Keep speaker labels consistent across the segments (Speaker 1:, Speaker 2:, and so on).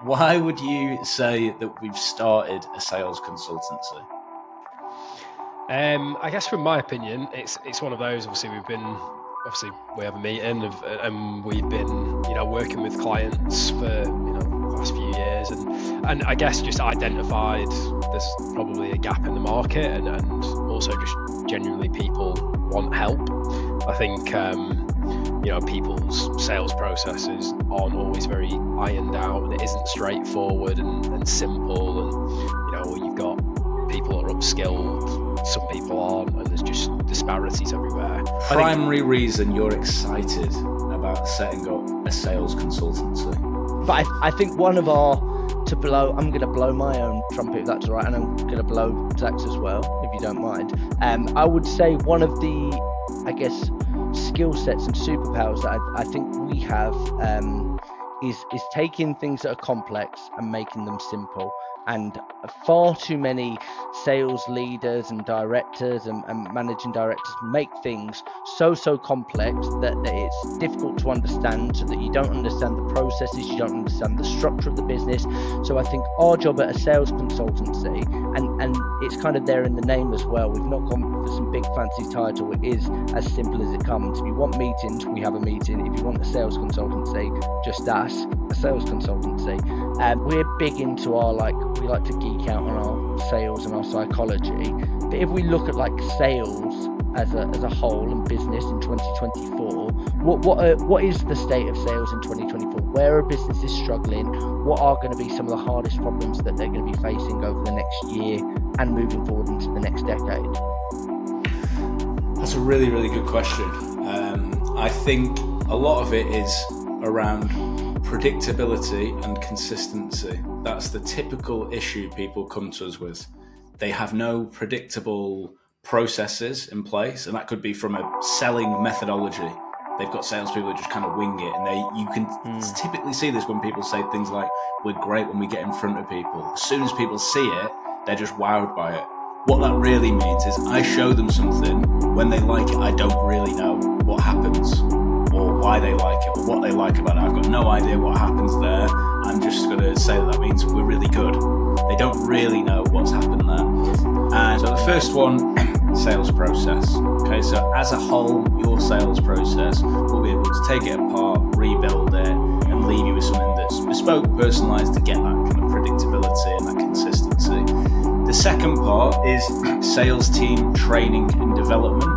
Speaker 1: Why would you say that we've started a sales consultancy?
Speaker 2: I guess from my opinion, it's one of those. Obviously, we have a meeting and we've been working with clients for the last few years, and I guess just identified there's probably a gap in the market, and also just genuinely people want help. I think people's sales processes aren't always very ironed out, and it isn't straightforward and simple, and you've got people are upskilled, some people aren't, and there's just disparities everywhere.
Speaker 1: Primary reason you're excited about setting up a sales consultancy.
Speaker 3: But I think one of I'm going to blow my own trumpet if that's all right, and I'm going to blow Zach's as well, if you don't mind. I would say one of the, I guess, skill sets and superpowers that I think we have is taking things that are complex and making them simple. And far too many sales leaders and directors and managing directors make things so complex that it's difficult to understand, so that you don't understand the processes, you don't understand the structure of the business. So I think our job at a sales consultancy, and it's kind of there in the name as well, we've not gone for some big fancy title, it is as simple as it comes. If you want meetings, we have a meeting. If you want a sales consultancy, just ask a sales consultancy. We're big into our we like to geek out on our sales and our psychology, but if we look at sales as a whole and business in 2024, what is the state of sales in 2024? Where are businesses struggling? What are going to be some of the hardest problems that they're going to be facing over the next year and moving forward into the next decade?
Speaker 1: That's a really, really good question. I think a lot of it is around predictability and consistency. That's the typical issue people come to us with. They have no predictable processes in place, and that could be from a selling methodology. They've got salespeople that just kind of wing it, and you can typically see this when people say things like, "We're great when we get in front of people." As soon as people see it, they're just wowed by it. What that really means is I show them something, when they like it, I don't really know what happens, or why they like it, or what they like about it. I've got no idea what happens there. I'm just going to say that means we're really good. They don't really know what's happened there. And so the first one, sales process. Okay, so as a whole, your sales process, we'll be able to take it apart, rebuild it, and leave you with something that's bespoke, personalised, to get that kind of predictability and that consistency. The second part is sales team training and development.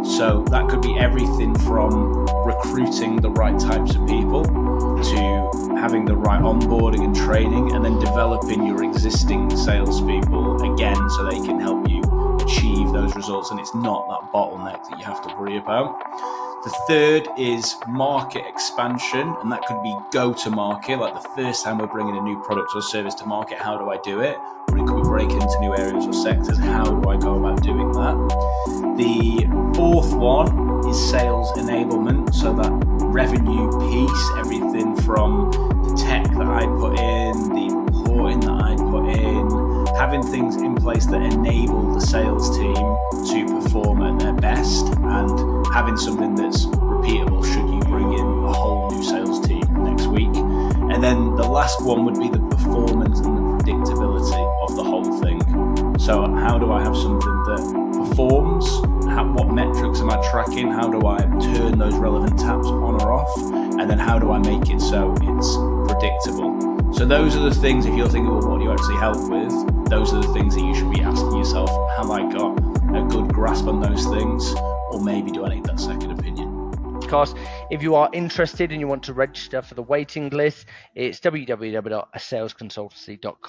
Speaker 1: So that could be everything from recruiting the right types of people to having the right onboarding and training, and then developing your existing salespeople again so they can help you achieve those results, and it's not that bottleneck that you have to worry about. The third is market expansion, and that could be go-to-market, like the first time we're bringing a new product or service to market, how do I do it? Or it could be breaking into new areas or sectors, how do I go about doing that? The fourth one is sales enablement, so that revenue piece, everything from the tech that I put in, the reporting that I put in, having things in place that enable the sales team to perform at their best, and having something that's repeatable should you bring in a whole new sales team next week. And then the last one would be the performance and the predictability of the whole thing. So how do I have something that performs? What metrics am I tracking? How do I turn those relevant tabs on or off? And then how do I make it so it's predictable? So those are the things, if you're thinking, well, what do you actually help with? Those are the things that you should be asking yourself. Have I got a good grasp on those things? Or maybe do I need that second opinion?
Speaker 3: Of course, if you are interested and you want to register for the waiting list, it's www.asalesconsultancy.com.